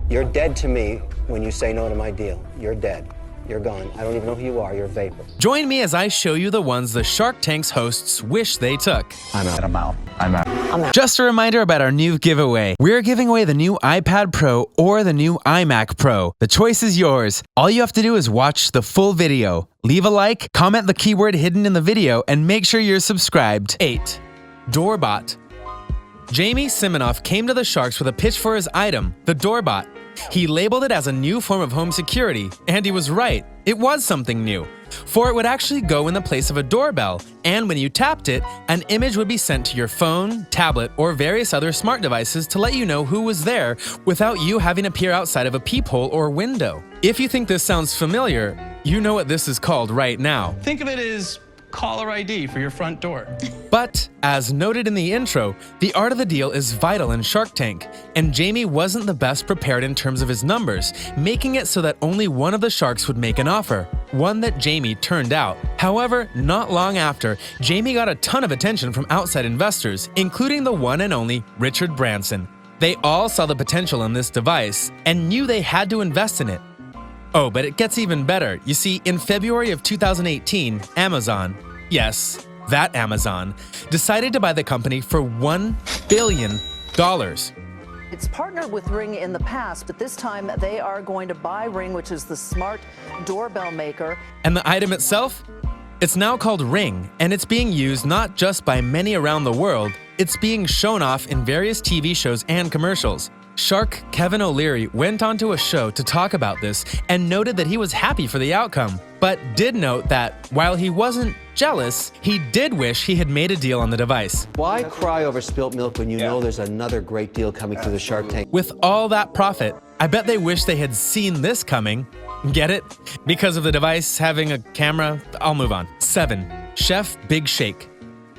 You're dead to me when you say no to my deal. You're dead. You're gone. I don't even know who you are. You're a vapor. Join me as I show you the ones the Shark Tank's hosts wish they took. I'm out. I'm out. I'm out. I'm out. Just a reminder about our new giveaway. We're giving away the new iPad Pro or the new iMac Pro. The choice is yours. All you have to do is watch the full video. Leave a like, comment the keyword hidden in the video, and make sure you're subscribed. 8. Doorbot. Jamie Siminoff came to the Sharks with a pitch for his item, the Doorbot. He labeled it as a new form of home security, and he was right. It was something new, for it would actually go in the place of a doorbell, and when you tapped it, an image would be sent to your phone, tablet, or various other smart devices to let you know who was there without you having to peer outside of a peephole or window. If you think this sounds familiar, you know what this is called right now. Think of it as caller ID for your front door. But, as noted in the intro, the art of the deal is vital in Shark Tank, and Jamie wasn't the best prepared in terms of his numbers, making it so that only one of the sharks would make an offer, one that Jamie turned out. However, not long after, Jamie got a ton of attention from outside investors, including the one and only Richard Branson. They all saw the potential in this device and knew they had to invest in it. Oh, but it gets even better. You see, in February of 2018, Amazon, yes, that Amazon, decided to buy the company for $1 billion. It's partnered with Ring in the past, but this time they are going to buy Ring, which is the smart doorbell maker. And the item itself? It's now called Ring, and it's being used not just by many around the world, it's being shown off in various TV shows and commercials. Shark Kevin O'Leary went onto a show to talk about this and noted that he was happy for the outcome, but did note that while he wasn't jealous, he did wish he had made a deal on the device. Why cry over spilt milk when you know there's another great deal coming through the Shark Tank? With all that profit, I bet they wish they had seen this coming. Get it? Because of the device having a camera? I'll move on. 7. Chef Big Shake.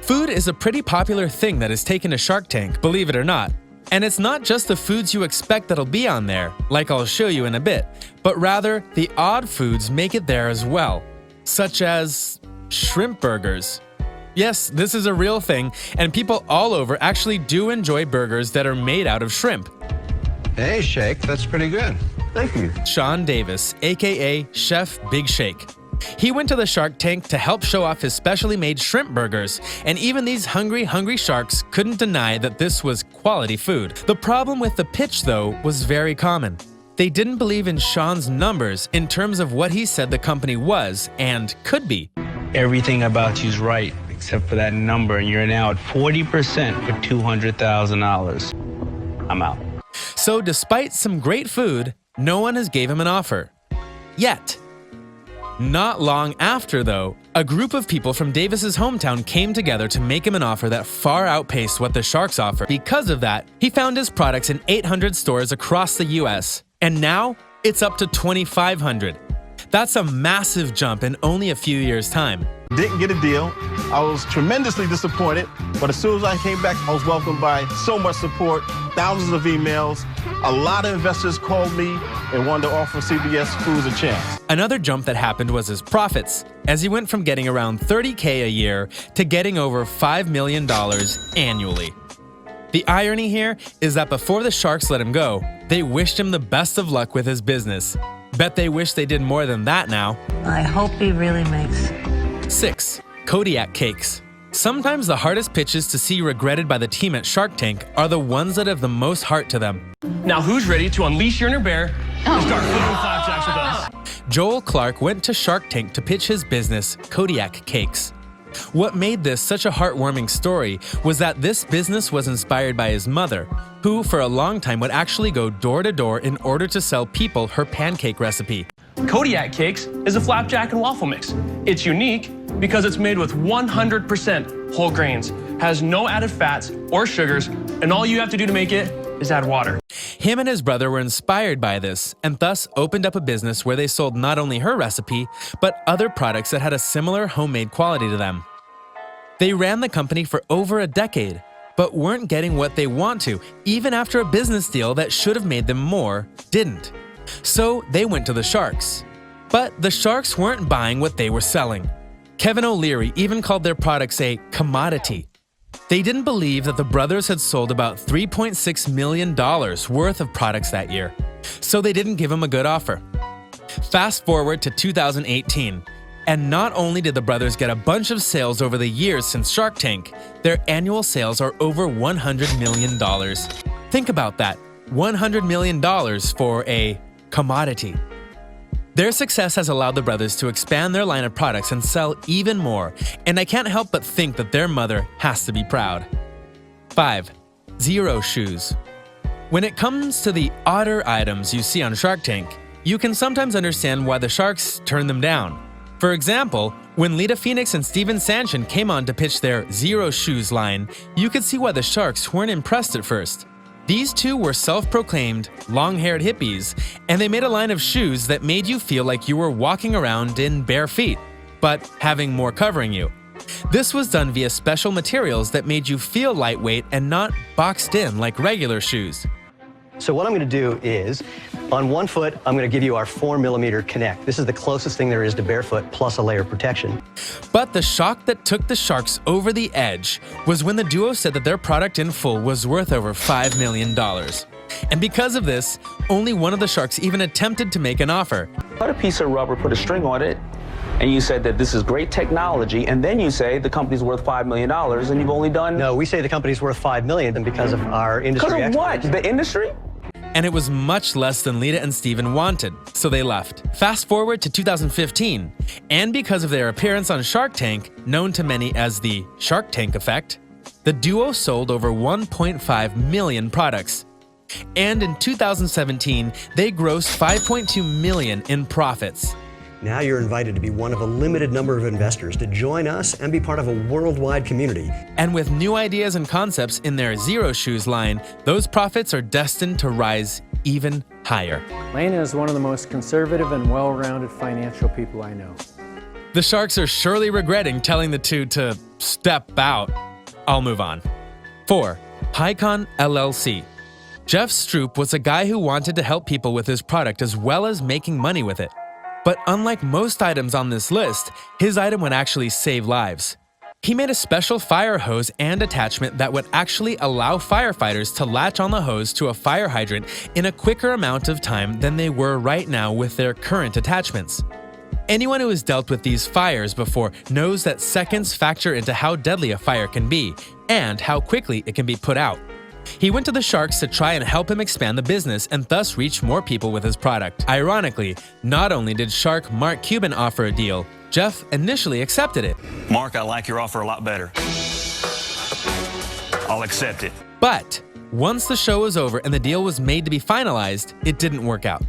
Food is a pretty popular thing that has taken to Shark Tank, believe it or not. And it's not just the foods you expect that'll be on there, like I'll show you in a bit, but rather the odd foods make it there as well, such as shrimp burgers. Yes, this is a real thing, and people all over actually do enjoy burgers that are made out of shrimp. Hey, Shake, that's pretty good. Thank you. Sean Davis, aka Chef Big Shake. He went to the Shark Tank to help show off his specially made shrimp burgers, and even these hungry sharks couldn't deny that this was quality food. The problem with the pitch, though, was very common. They didn't believe in Sean's numbers in terms of what he said the company was and could be. Everything about you's right, except for that number, and you're now at 40% for $200,000. I'm out. So despite some great food, no one has gave him an offer. Yet. Not long after, though, a group of people from Davis's hometown came together to make him an offer that far outpaced what the Sharks offered. Because of that, he found his products in 800 stores across the US, and now it's up to 2,500. That's a massive jump in only a few years' time. Didn't get a deal. I was tremendously disappointed, but as soon as I came back, I was welcomed by so much support, thousands of emails. A lot of investors called me and wanted to offer CBS Foods a chance. Another jump that happened was his profits, as he went from getting around $30K a year to getting over $5 million annually. The irony here is that before the Sharks let him go, they wished him the best of luck with his business. Bet they wish they did more than that now. I hope he really makes 6. Kodiak Cakes. Sometimes the hardest pitches to see regretted by the team at Shark Tank are the ones that have the most heart to them. Now who's ready to unleash your inner bear and start flipping flapjacks with us? Joel Clark went to Shark Tank to pitch his business, Kodiak Cakes. What made this such a heartwarming story was that this business was inspired by his mother, who for a long time would actually go door to door in order to sell people her pancake recipe. Kodiak Cakes is a flapjack and waffle mix. It's unique because it's made with 100% whole grains, has no added fats or sugars, and all you have to do to make it is add water. Him and his brother were inspired by this and thus opened up a business where they sold not only her recipe, but other products that had a similar homemade quality to them. They ran the company for over a decade, but weren't getting what they want to, even after a business deal that should have made them more didn't. So they went to the Sharks. But the Sharks weren't buying what they were selling. Kevin O'Leary even called their products a commodity. They didn't believe that the brothers had sold about $3.6 million worth of products that year, so they didn't give him a good offer. Fast forward to 2018, and not only did the brothers get a bunch of sales over the years since Shark Tank, their annual sales are over $100 million. Think about that, $100 million for a commodity. Their success has allowed the brothers to expand their line of products and sell even more, and I can't help but think that their mother has to be proud. 5. Zero shoes. When it comes to the odder items you see on Shark Tank, you can sometimes understand why the sharks turn them down. For example, when Lita Phoenix and Steven Sanchin came on to pitch their Zero Shoes line, you could see why the sharks weren't impressed at first. These two were self-proclaimed, long-haired hippies, and they made a line of shoes that made you feel like you were walking around in bare feet, but having more covering you. This was done via special materials that made you feel lightweight and not boxed in like regular shoes. So what I'm going to do is, on one foot, I'm going to give you our 4mm Connect. This is the closest thing there is to barefoot, plus a layer of protection. But the shock that took the sharks over the edge was when the duo said that their product in full was worth over $5 million. And because of this, only one of the sharks even attempted to make an offer. Cut a piece of rubber, put a string on it, and you said that this is great technology, and then you say the company's worth $5 million, and you've only done... No, we say the company's worth $5 million, and because of our industry Because of what? expertise. The industry? And it was much less than Lita and Steven wanted, so they left. Fast forward to 2015, and because of their appearance on Shark Tank, known to many as the Shark Tank effect, the duo sold over 1.5 million products. And in 2017, they grossed $5.2 million in profits. Now you're invited to be one of a limited number of investors to join us and be part of a worldwide community. And with new ideas and concepts in their Zero Shoes line, those profits are destined to rise even higher. Lena is one of the most conservative and well-rounded financial people I know. The sharks are surely regretting telling the two to step out. I'll move on. 4. Hycon LLC. Jeff Stroop was a guy who wanted to help people with his product as well as making money with it. But unlike most items on this list, his item would actually save lives. He made a special fire hose and attachment that would actually allow firefighters to latch on the hose to a fire hydrant in a quicker amount of time than they were right now with their current attachments. Anyone who has dealt with these fires before knows that seconds factor into how deadly a fire can be and how quickly it can be put out. He went to the sharks to try and help him expand the business and thus reach more people with his product. Ironically, not only did shark Mark Cuban offer a deal, Jeff initially accepted it. Mark, I like your offer a lot better. I'll accept it. But once the show was over and the deal was made to be finalized, it didn't work out.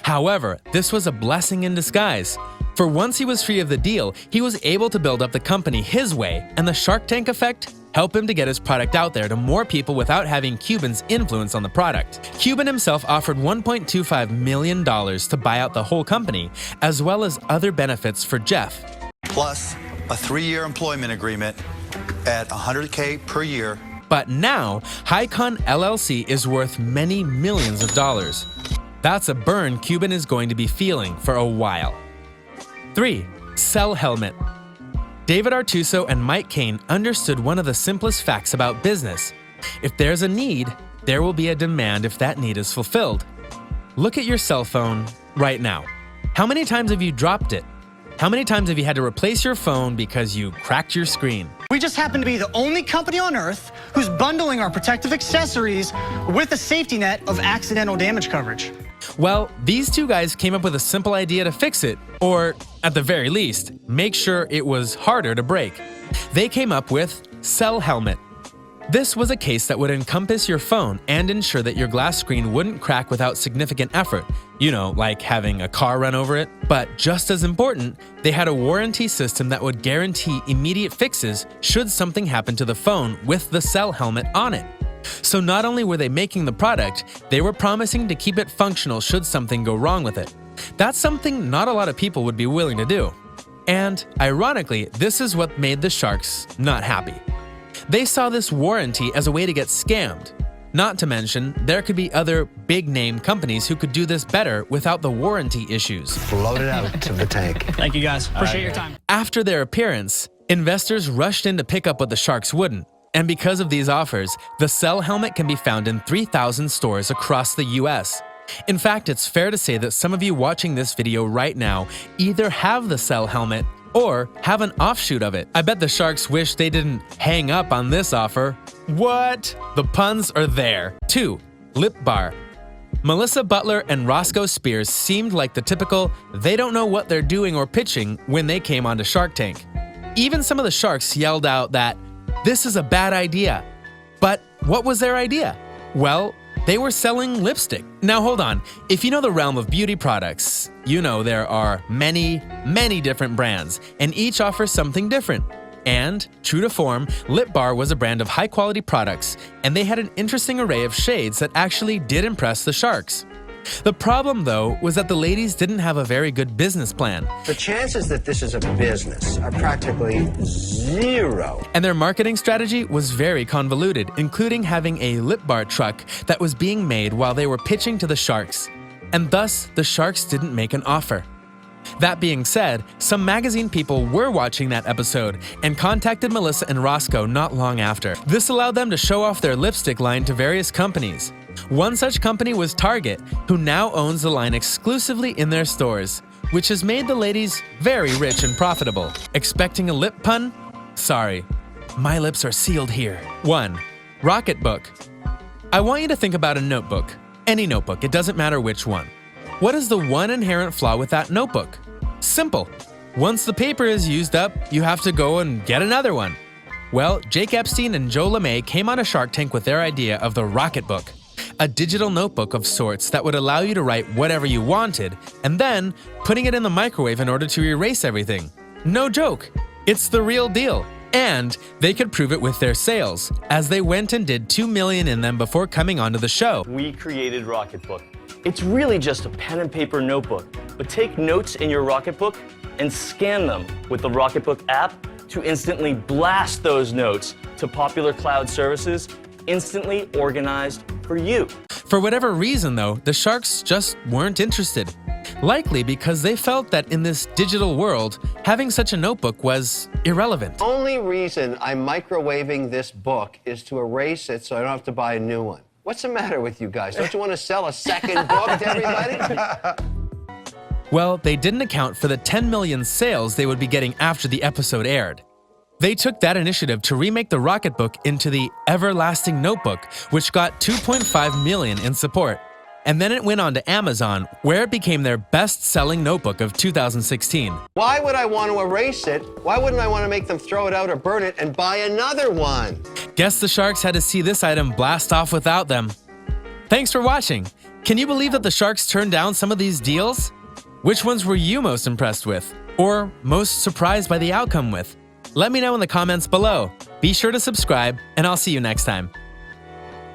However, this was a blessing in disguise. For once he was free of the deal, he was able to build up the company his way, and the Shark Tank effect helped him to get his product out there to more people without having Cuban's influence on the product. Cuban himself offered $1.25 million to buy out the whole company, as well as other benefits for Jeff. Plus a 3-year employment agreement at $100K per year. But now, Hycon LLC is worth many millions of dollars. That's a burn Cuban is going to be feeling for a while. 3. CellHelmet. David Artuso and Mike Kane understood one of the simplest facts about business. If there's a need, there will be a demand if that need is fulfilled. Look at your cell phone right now. How many times have you dropped it? How many times have you had to replace your phone because you cracked your screen? We just happen to be the only company on Earth who's bundling our protective accessories with a safety net of accidental damage coverage. Well, these two guys came up with a simple idea to fix it, or at the very least, make sure it was harder to break. They came up with CellHelmet. This was a case that would encompass your phone and ensure that your glass screen wouldn't crack without significant effort, you know, like having a car run over it. But just as important, they had a warranty system that would guarantee immediate fixes should something happen to the phone with the CellHelmet on it. So not only were they making the product, they were promising to keep it functional should something go wrong with it. That's something not a lot of people would be willing to do. And ironically, this is what made the sharks not happy. They saw this warranty as a way to get scammed. Not to mention, there could be other big-name companies who could do this better without the warranty issues. Load it out to the tank. Thank you guys. Appreciate your time. After their appearance, investors rushed in to pick up what the sharks wouldn't. And because of these offers, the CellHelmet can be found in 3,000 stores across the US. In fact, it's fair to say that some of you watching this video right now either have the CellHelmet or have an offshoot of it. I bet the sharks wish they didn't hang up on this offer. What? The puns are there. 2. Lip bar. Melissa Butler and Roscoe Spears seemed like the typical they don't know what they're doing or pitching when they came onto Shark Tank. Even some of the sharks yelled out that this is a bad idea. But what was their idea? Well, they were selling lipstick. Now hold on, if you know the realm of beauty products, you know there are many different brands, and each offers something different. And, true to form, Lip Bar was a brand of high-quality products, and they had an interesting array of shades that actually did impress the sharks. The problem, though, was that the ladies didn't have a very good business plan. The chances that this is a business are practically zero. And their marketing strategy was very convoluted, including having a lip bar truck that was being made while they were pitching to the sharks. And thus, the sharks didn't make an offer. That being said, some magazine people were watching that episode and contacted Melissa and Roscoe not long after. This allowed them to show off their lipstick line to various companies. One such company was Target, who now owns the line exclusively in their stores, which has made the ladies very rich and profitable. Expecting a lip pun? Sorry, my lips are sealed here. 1. Rocketbook. I want you to think about a notebook. Any notebook, it doesn't matter which one. What is the one inherent flaw with that notebook? Simple. Once the paper is used up, you have to go and get another one. Well, Jake Epstein and Joe LeMay came on a Shark Tank with their idea of the Rocketbook, a digital notebook of sorts that would allow you to write whatever you wanted, and then putting it in the microwave in order to erase everything. No joke, it's the real deal. And they could prove it with their sales, as they went and did 2 million in them before coming onto the show. We created Rocketbook. It's really just a pen and paper notebook, but take notes in your Rocketbook and scan them with the Rocketbook app to instantly blast those notes to popular cloud services, instantly organized for you. For whatever reason, though, the sharks just weren't interested. Likely because they felt that in this digital world, having such a notebook was irrelevant. Only reason I'm microwaving this book is to erase it so I don't have to buy a new one. What's the matter with you guys? Don't you want to sell a second book to everybody? Well, they didn't account for the 10 million sales they would be getting after the episode aired. They took that initiative to remake the Rocketbook into the Everlasting Notebook, which got 2.5 million in support. And then it went on to Amazon, where it became their best-selling notebook of 2016. Why would I want to erase it? Why wouldn't I want to make them throw it out or burn it and buy another one? Guess the sharks had to see this item blast off without them. Thanks for watching. Can you believe that the sharks turned down some of these deals? Which ones were you most impressed with? Or most surprised by the outcome with? Let me know in the comments below. Be sure to subscribe, and I'll see you next time.